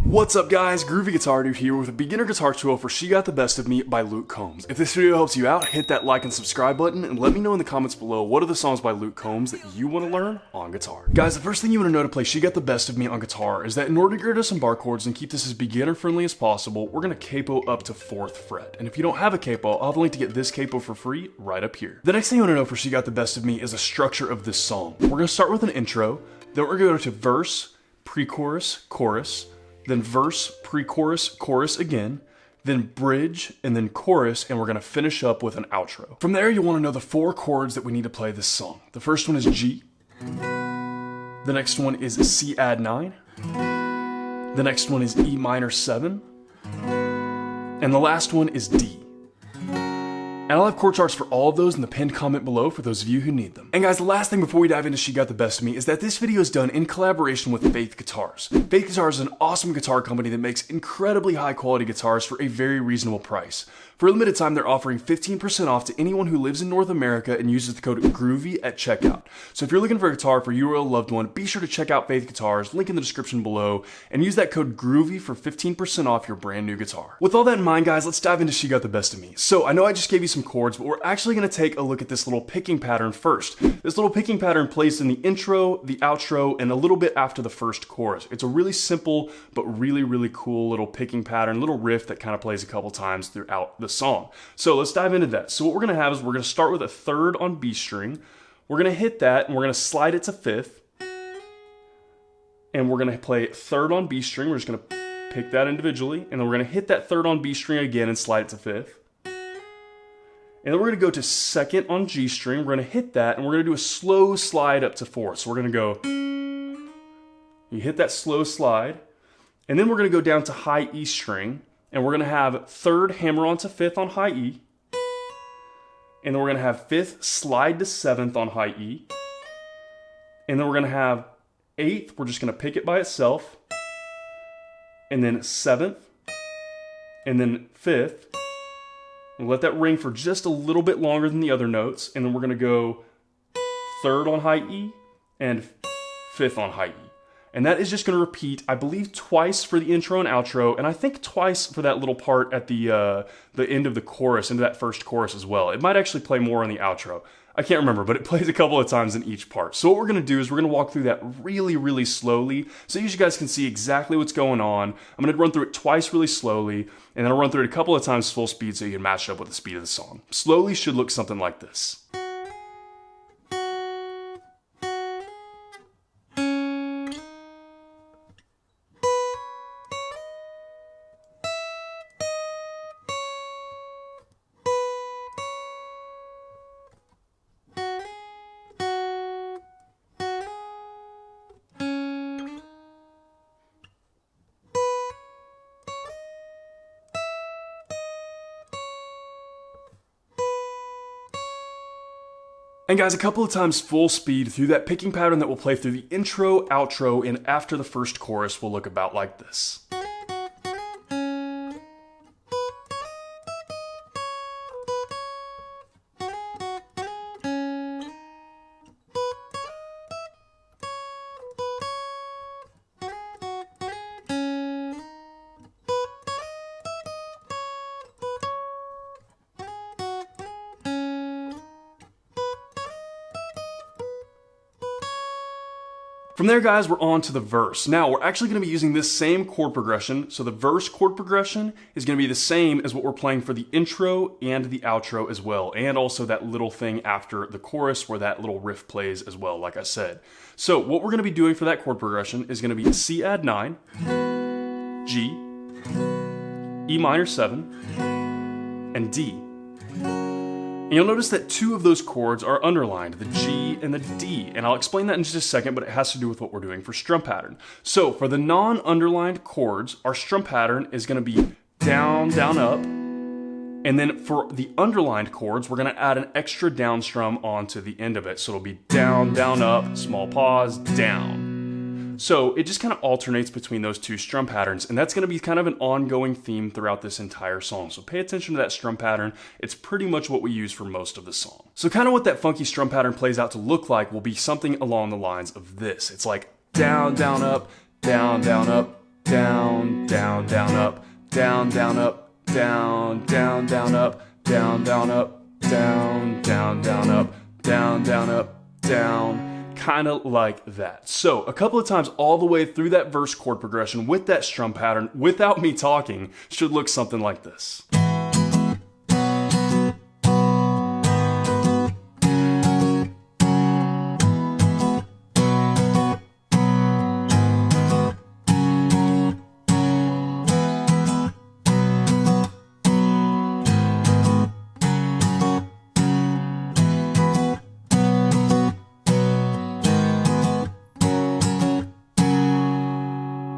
What's up guys, Groovy Guitar Dude here with a beginner guitar tutorial for She Got the Best of Me by Luke Combs. If this video helps you out, hit that like and subscribe button and let me know in the comments below what are the songs by Luke Combs that you want to learn on guitar. Guys, the first thing you want to know to play She Got the Best of Me on guitar is that in order to get rid of some bar chords and keep this as beginner friendly as possible, we're going to capo up to 4th fret. And if you don't have a capo, I'll have a link to get this capo for free right up here. The next thing you want to know for She Got the Best of Me is the structure of this song. We're going to start with an intro, then we're going to go to verse, pre-chorus, chorus, then verse, pre-chorus, chorus again, then bridge, and then chorus, and we're going to finish up with an outro. From there, you'll want to know the 4 chords that we need to play this song. The first one is G. The next one is C add 9. The next one is E minor 7. And the last one is D. And I'll have chord charts for all of those in the pinned comment below for those of you who need them. And guys, the last thing before we dive into She Got the Best of Me is that this video is done in collaboration with Faith Guitars. Faith Guitars is an awesome guitar company that makes incredibly high quality guitars for a very reasonable price. For a limited time, they're offering 15% off to anyone who lives in North America and uses the code GROOVY at checkout. So if you're looking for a guitar for you or a loved one, be sure to check out Faith Guitars, link in the description below, and use that code GROOVY for 15% off your brand new guitar. With all that in mind, guys, let's dive into She Got the Best of Me. So I know I just gave you some chords, but we're actually going to take a look at this little picking pattern first. This little picking pattern plays in the intro, the outro, and a little bit after the first chorus. It's a really simple, but really cool little picking pattern, little riff that kind of plays a couple times throughout the song. So let's dive into that. So what we're going to have is we're going to start with a 3rd on B string. We're going to hit that and we're going to slide it to 5th. And we're going to play 3rd on B string. We're just going to pick that individually. And then we're going to hit that 3rd on B string again and slide it to 5th. And then we're going to go to 2nd on G string. We're going to hit that and we're going to do a slow slide up to 4th. So we're going to go, you hit that slow slide. And then we're going to go down to high E string. And we're going to have 3rd hammer onto 5th on high E. And then we're going to have 5th slide to 7th on high E. And then we're going to have 8th, we're just going to pick it by itself. And then 7th. And then 5th. And let that ring for just a little bit longer than the other notes. And then we're going to go 3rd on high E and 5th on high E. And that is just going to repeat, I believe, twice for the intro and outro, and I think twice for that little part at the end of the chorus, into that first chorus as well. It might actually play more on the outro. I can't remember, but it plays a couple of times in each part. So what we're going to do is we're going to walk through that really slowly, so you guys can see exactly what's going on. I'm going to run through it twice really slowly, and then I'll run through it a couple of times full speed so you can match it up with the speed of the song. Slowly should look something like this. And guys, a couple of times full speed through that picking pattern that will play through the intro, outro, and after the first chorus will look about like this. From there, guys, we're on to the verse. Now, we're actually going to be using this same chord progression. So the verse chord progression is going to be the same as what we're playing for the intro and the outro as well. And also that little thing after the chorus where that little riff plays as well, like I said. So what we're going to be doing for that chord progression is going to be C add 9, G, E minor 7, and D. And you'll notice that 2 of those chords are underlined, the G and the D, and I'll explain that in just a second, but it has to do with what we're doing for strum pattern. So for the non-underlined chords, our strum pattern is going to be down, down, up, and then for the underlined chords, we're going to add an extra down strum onto the end of it. So it'll be down, down, up, small pause, down. So it just kind of alternates between those 2 strum patterns, and that's going to be kind of an ongoing theme throughout this entire song. So pay attention to that strum pattern. It's pretty much what we use for most of the song. So kind of what that funky strum pattern plays out to look like will be something along the lines of this. It's like down, down, up, down, down, up, down, down, down, up, down, down, up, down, down, down, up, down, down, up, down, down, down, up, down, down, up, down, kind of like that. So a couple of times all the way through that verse chord progression with that strum pattern without me talking should look something like this.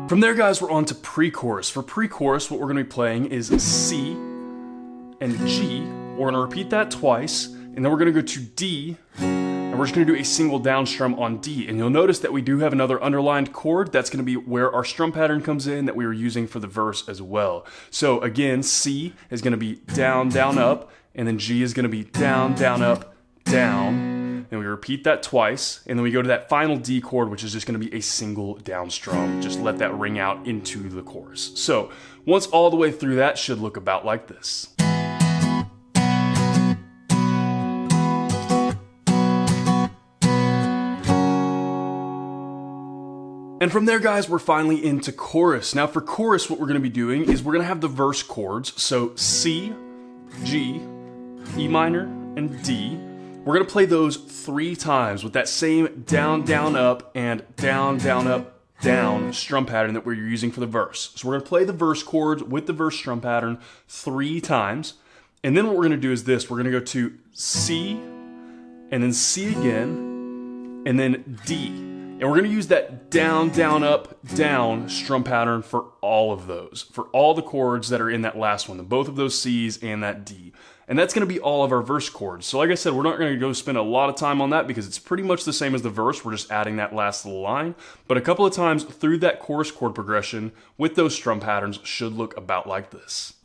From there, guys, we're on to pre-chorus. For pre-chorus, what we're going to be playing is C and G. We're going to repeat that twice, and then we're going to go to D, and we're just going to do a single down strum on D. And you'll notice that we do have another underlined chord. That's going to be where our strum pattern comes in that we were using for the verse as well. So again, C is going to be down, down, up, and then G is going to be down, down, up, down. And we repeat that twice, and then we go to that final D chord, which is just going to be a single down strum. Just let that ring out into the chorus. So once all the way through, that should look about like this. And from there, guys, we're finally into chorus. Now for chorus, what we're going to be doing is we're going to have the verse chords. So C, G, E minor, and D. We're going to play those 3 times with that same down, down, up, and down, down, up, down strum pattern that we're using for the verse. So we're going to play the verse chords with the verse strum pattern 3 times. And then what we're going to do is this. We're going to go to C, and then C again, and then D. And we're going to use that down, down, up, down strum pattern for all of those, for all the chords that are in that last one, both of those C's and that D. And that's going to be all of our verse chords. So like I said, we're not going to go spend a lot of time on that because it's pretty much the same as the verse. We're just adding that last little line. But a couple of times through that chorus chord progression with those strum patterns should look about like this.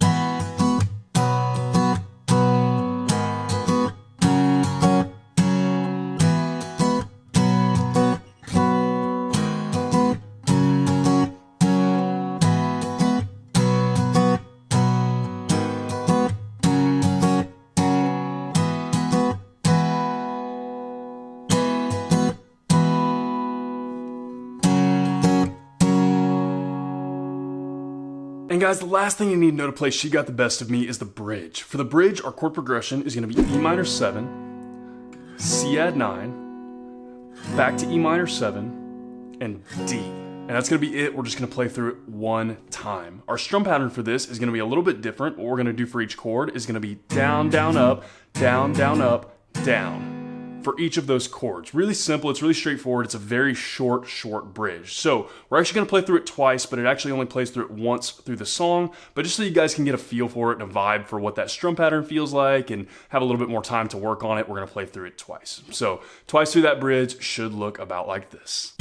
And guys, the last thing you need to know to play She Got the Best of Me is the bridge. For the bridge, our chord progression is going to be E minor 7, C add 9, back to E minor 7, and D. And that's going to be it. We're just going to play through it 1 time. Our strum pattern for this is going to be a little bit different. What we're going to do for each chord is going to be down, down, up, down, down, up, down. For each of those chords. Really simple, it's really straightforward, it's a very short bridge. So we're actually going to play through it twice, but it actually only plays through it once through the song, but just so you guys can get a feel for it and a vibe for what that strum pattern feels like and have a little bit more time to work on it, we're going to play through it twice. So twice through that bridge should look about like this.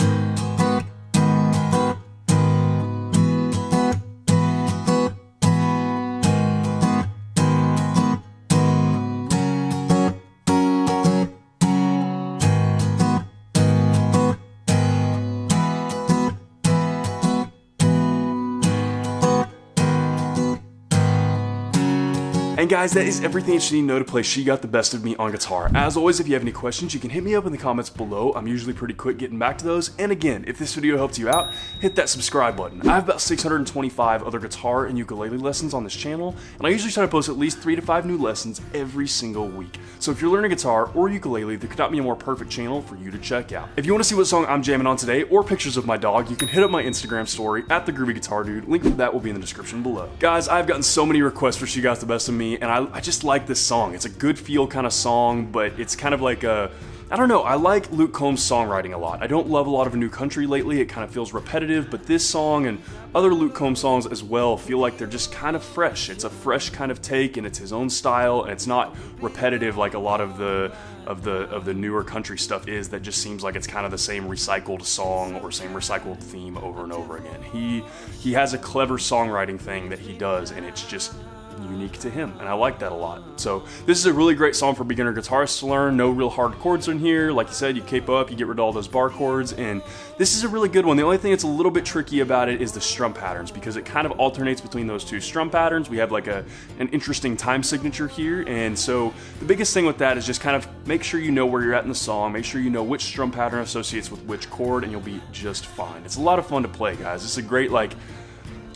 And guys, that is everything that you need to know to play She Got the Best of Me on guitar. As always, if you have any questions, you can hit me up in the comments below. I'm usually pretty quick getting back to those. And again, if this video helped you out, hit that subscribe button. I have about 625 other guitar and ukulele lessons on this channel, and I usually try to post at least 3 to 5 new lessons every single week. So if you're learning guitar or ukulele, there could not be a more perfect channel for you to check out. If you want to see what song I'm jamming on today or pictures of my dog, you can hit up my Instagram story at @thegroovyguitardude. Link for that will be in the description below. Guys, I've gotten so many requests for She Got the Best of Me, and I just like this song. It's a good feel kind of song, but it's kind of like a, I don't know, I like Luke Combs' songwriting a lot. I don't love a lot of new country lately, it kind of feels repetitive, but this song and other Luke Combs songs as well feel like they're just kind of fresh. It's a fresh kind of take, and it's his own style, and it's not repetitive like a lot of the newer country stuff is that just seems like it's kind of the same recycled song or same recycled theme over and over again. He has a clever songwriting thing that he does, and it's just unique to him, and I like that a lot. So this is a really great song for beginner guitarists to learn. No real hard chords in here. Like you said, you capo up, you get rid of all those bar chords, and this is a really good one. The only thing that's a little bit tricky about it is the strum patterns, because it kind of alternates between those two strum patterns. We have like an interesting time signature here, and so the biggest thing with that is just kind of make sure you know where you're at in the song, make sure you know which strum pattern associates with which chord, and you'll be just fine. It's a lot of fun to play, guys. It's a great, like,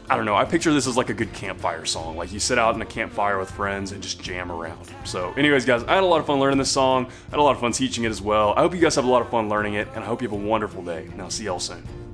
I don't know, I picture this as like a good campfire song. Like you sit out in a campfire with friends and just jam around. So anyways, guys, I had a lot of fun learning this song. I had a lot of fun teaching it as well. I hope you guys have a lot of fun learning it, and I hope you have a wonderful day, and I'll see y'all soon.